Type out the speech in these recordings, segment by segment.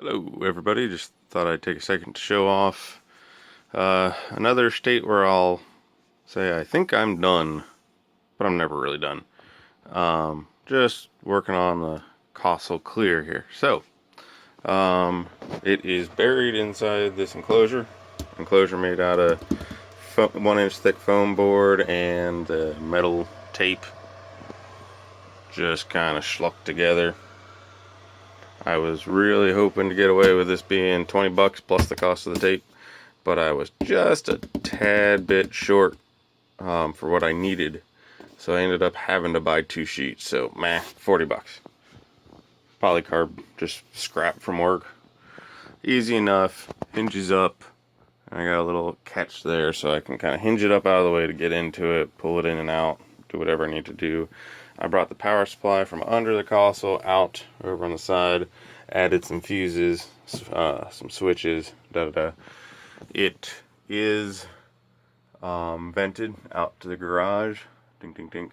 Hello everybody, just thought I'd take a second to show off another state where I'll say I think I'm done, but I'm never really done. Just working on the Kossel Clear here. So, it is buried inside this enclosure made out of 1 inch thick foam board and metal tape just kind of schlucked together. I was really hoping to get away with this being 20 bucks plus the cost of the tape, but I was just a tad bit short for what I needed. So I ended up having to buy 2 sheets. So, 40 bucks. Polycarb, just scrap from work. Easy enough, hinges up. I got a little catch there so I can kind of hinge it up out of the way to get into it, pull it in and out, do whatever I need to do. I brought the power supply from under the console out over on the side, added some fuses, some switches, It is vented out to the garage. Ding, ding, ding.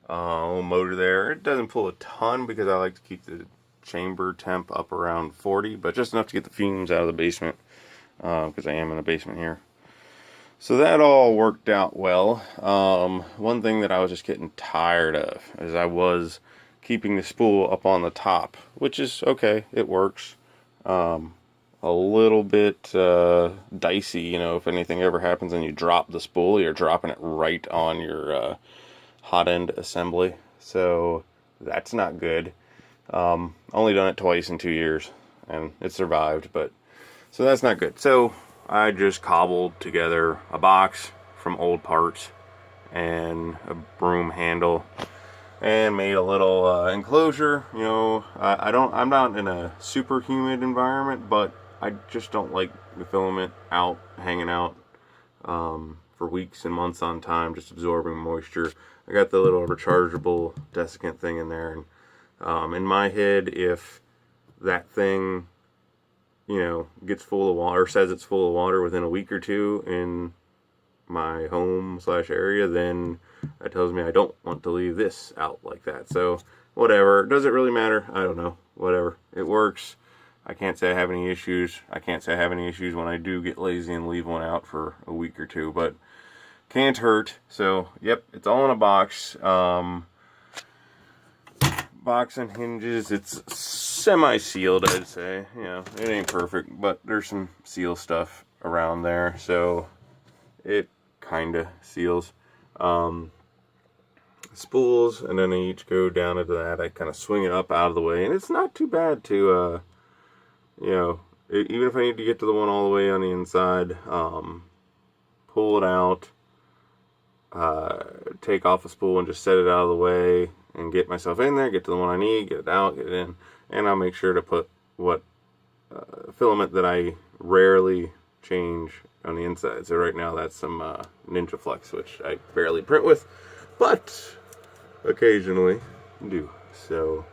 Little motor there. It doesn't pull a ton because I like to keep the chamber temp up around 40, but just enough to get the fumes out of the basement because I am in the basement here. So that all worked out well. One thing that I was just getting tired of is I was keeping the spool up on the top, which is okay, it works. A little bit dicey, you know, if anything ever happens and you drop the spool, you're dropping it right on your hot end assembly. So that's not good. Only done it twice in 2 years and it survived, but so that's not good. So I just cobbled together a box from old parts and a broom handle and made a little enclosure. You know, I'm not in a super humid environment, but I just don't like the filament hanging out for weeks and months on time, just absorbing moisture. I got the little rechargeable desiccant thing in there, and in my head, if that thing, you know, gets full of water, or says it's full of water within a week or two in my home / area, then that tells me I don't want to leave this out like that. So whatever, does it really matter? I don't know, whatever, it works. I can't say I have any issues. I can't say I have any issues when I do get lazy and leave one out for a week or two, but can't hurt. So yep, it's all in a box. Box and hinges, it's semi-sealed, I'd say. You know, it ain't perfect, but there's some seal stuff around there, so it kinda seals. Spools, and then they each go down into that. I kind of swing it up out of the way, and it's not too bad to, you know, even if I need to get to the one all the way on the inside, pull it out, take off a spool and just set it out of the way, and get myself in there, get to the one I need, get it out, get it in, and I'll make sure to put what filament that I rarely change on the inside. So right now that's some Ninja Flex, which I barely print with, but occasionally do. So,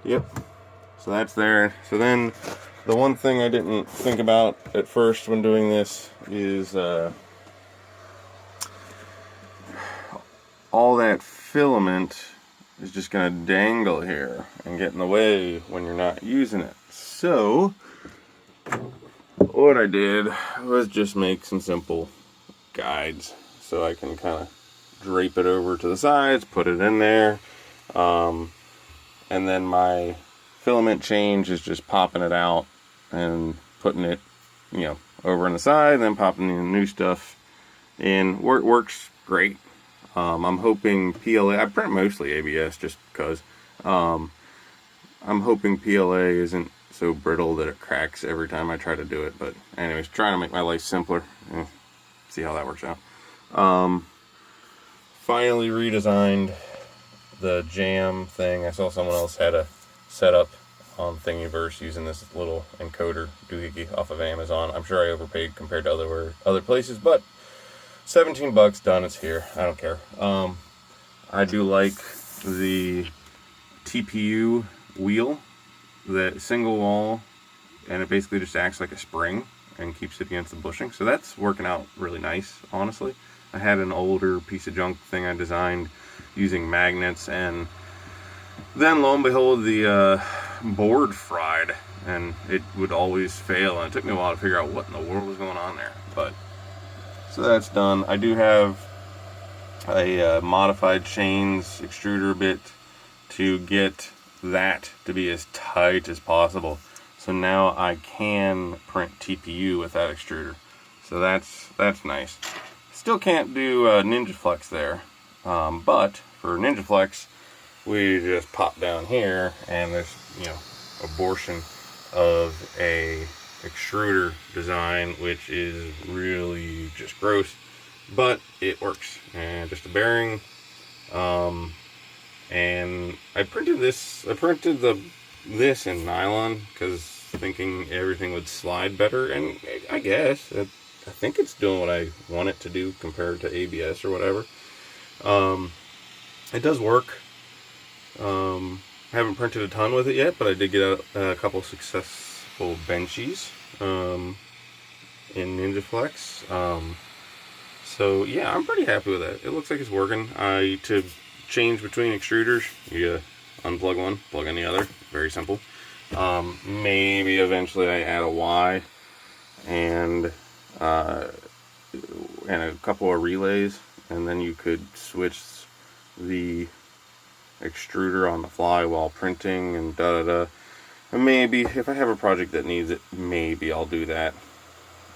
yep. So that's there. So then the one thing I didn't think about at first when doing this is all that filament is just going to dangle here and get in the way when you're not using it. So what I did was just make some simple guides so I can kind of drape it over to the sides, put it in there, and then my filament change is just popping it out and putting it, you know, over on the side, and then popping the new stuff in. Works great. I'm hoping PLA, I print mostly ABS just because. I'm hoping PLA isn't so brittle that it cracks every time I try to do it. But anyways, trying to make my life simpler. See how that works out. Finally redesigned the jam thing. I saw someone else had a setup on Thingiverse using this little encoder doohickey off of Amazon. I'm sure I overpaid compared to other places, but 17 bucks, done, it's here. I don't care. I do like the TPU wheel, the single wall, and it basically just acts like a spring and keeps it against the bushing. So that's working out really nice, honestly. I had an older piece of junk thing I designed using magnets, and then lo and behold, the board fried, and it would always fail, and it took me a while to figure out what in the world was going on there. But so that's done. I do have a modified chains extruder bit to get that to be as tight as possible. So now I can print TPU with that extruder. So that's nice. Still can't do Ninja Flex there, but for Ninja Flex, we just pop down here, and there's, you know, abortion of a extruder design, which is really just gross, but it works. And just a bearing, and I printed this in nylon because thinking everything would slide better, and I guess I think it's doing what I want it to do compared to ABS or whatever. It does work. I haven't printed a ton with it yet, but I did get a couple successful benchies in Ninja Flex. So yeah, I'm pretty happy with that. It looks like it's working. To change between extruders, you unplug one, plug in the other. Very simple. Maybe eventually I add a Y and a couple of relays, and then you could switch the extruder on the fly while printing and da-da-da. And maybe if I have a project that needs it, maybe I'll do that.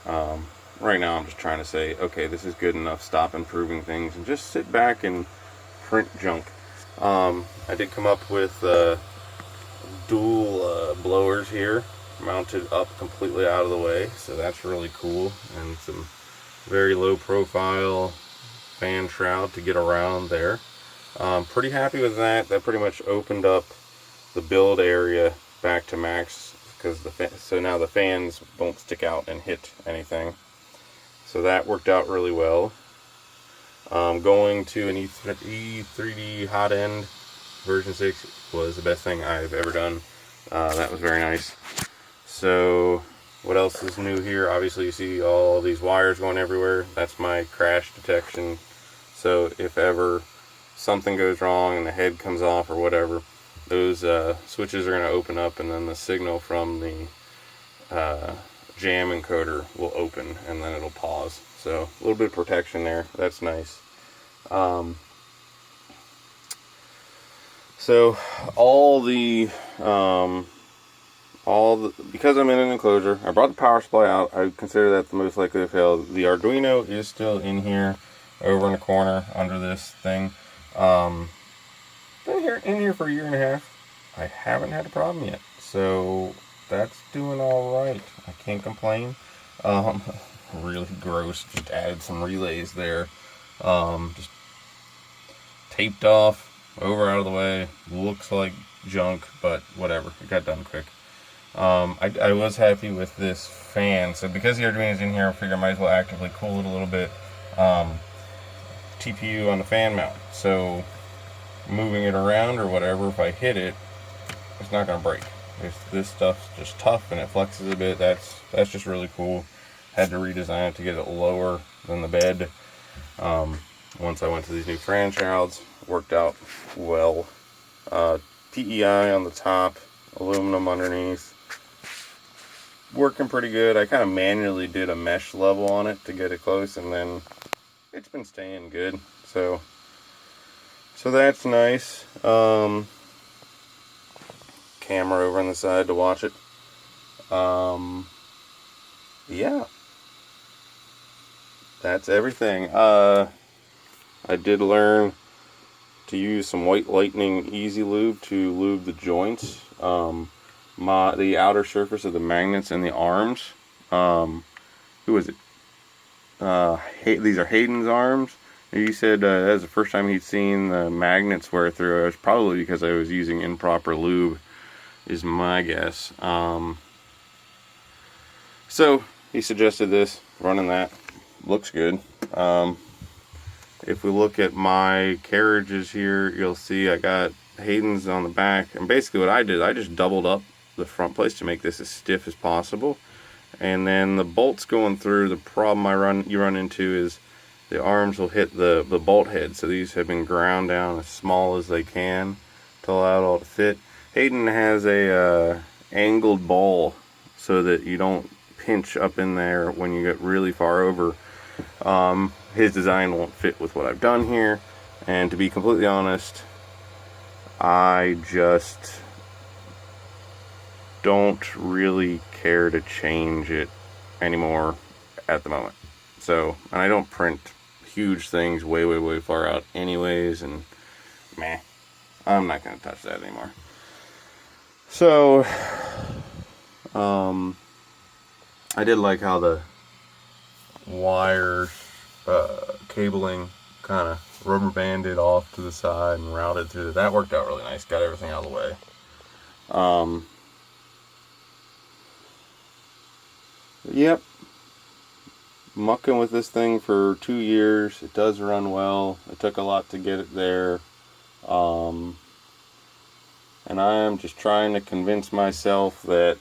Right now I'm just trying to say, okay, this is good enough, stop improving things and just sit back and print junk. I did come up with dual blowers here mounted up completely out of the way, so that's really cool, and some very low profile fan shroud to get around there. Pretty happy with that. That pretty much opened up the build area back to max, because so now the fans won't stick out and hit anything, so that worked out really well. Going to an E3D hot end version 6 was the best thing I've ever done. That was very nice. So what else is new here? Obviously you see all these wires going everywhere. That's my crash detection. So if ever something goes wrong and the head comes off or whatever, those switches are going to open up, and then the signal from the jam encoder will open, and then it'll pause. So a little bit of protection there. That's nice. So because I'm in an enclosure, I brought the power supply out. I consider that the most likely to fail. The Arduino is still in here, over in the corner under this thing. Been in here for a year and a half. I haven't had a problem yet, so that's doing all right. I can't complain. Really gross. Just added some relays there. Just taped off, over out of the way. Looks like junk, but whatever. It got done quick. I was happy with this fan. So because the Arduino's in here, I figured I might as well actively cool it a little bit. TPU on the fan mount. So moving it around or whatever, if I hit it, it's not going to break. This stuff's just tough and it flexes a bit. That's just really cool. Had to redesign it to get it lower than the bed. Once I went to these new fan shrouds, worked out well. PEI on the top, aluminum underneath. Working pretty good. I kind of manually did a mesh level on it to get it close, and then it's been staying good. So that's nice. Camera over on the side to watch it. Yeah. That's everything. I did learn to use some White Lightning Easy Lube to lube the joints. The outer surface of the magnets and the arms. Who is it? These are Hayden's arms. He said that was the first time he'd seen the magnets wear through. It was probably because I was using improper lube, is my guess. So he suggested this, running that. Looks good. If we look at my carriages here, you'll see I got Hayden's on the back, and basically what I did, I just doubled up the front place to make this as stiff as possible, and then the bolts going through, the problem you run into is the arms will hit the bolt head, so these have been ground down as small as they can to allow it all to fit. Hayden has a angled ball so that you don't pinch up in there when you get really far over. His design won't fit with what I've done here, and to be completely honest, I just don't really care to change it anymore at the moment. So, and I don't print huge things way far out anyways, and meh, I'm not going to touch that anymore. So, I did like how the wire cabling kind of rubber banded off to the side and routed through. That worked out really nice. Got everything out of the way. Yep. Mucking with this thing for 2 years. It does run well. It took a lot to get it there. And I am just trying to convince myself that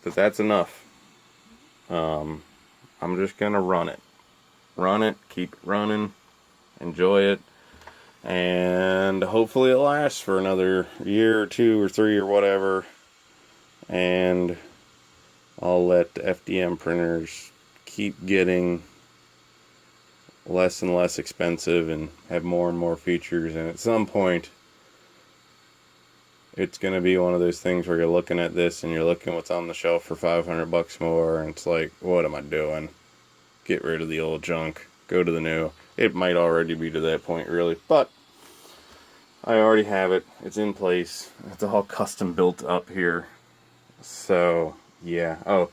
that's enough. I'm just gonna run it, keep it running, enjoy it, and hopefully it lasts for another year or 2 or 3 or whatever, and I'll let the FDM printers keep getting less and less expensive and have more and more features, and at some point it's going to be one of those things where you're looking at this and you're looking what's on the shelf for $500 more, and it's like, what am I doing? Get rid of the old junk, go to the new. It might already be to that point, really, but I already have it. It's in place. It's all custom built up here. So, yeah. Oh,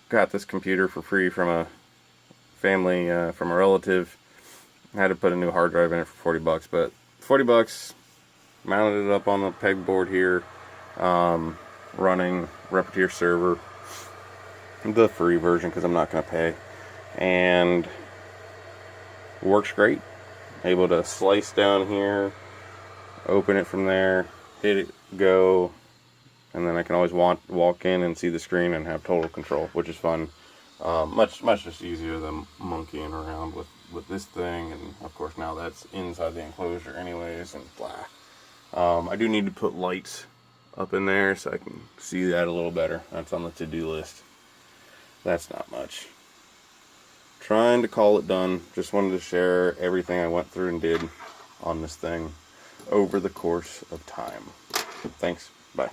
got this computer for free from a family, from a relative. I had to put a new hard drive in it for $40, but $40, mounted it up on the pegboard here, running Repetier server, the free version because I'm not going to pay, and works great. Able to slice down here, open it from there, hit it, go, and then I can always walk in and see the screen and have total control, which is fun. Much just easier than monkeying around with this thing, and of course now that's inside the enclosure anyways, and blah. I do need to put lights up in there so I can see that a little better. That's on the to-do list. That's not much. Trying to call it done. Just wanted to share everything I went through and did on this thing over the course of time. Thanks. Bye.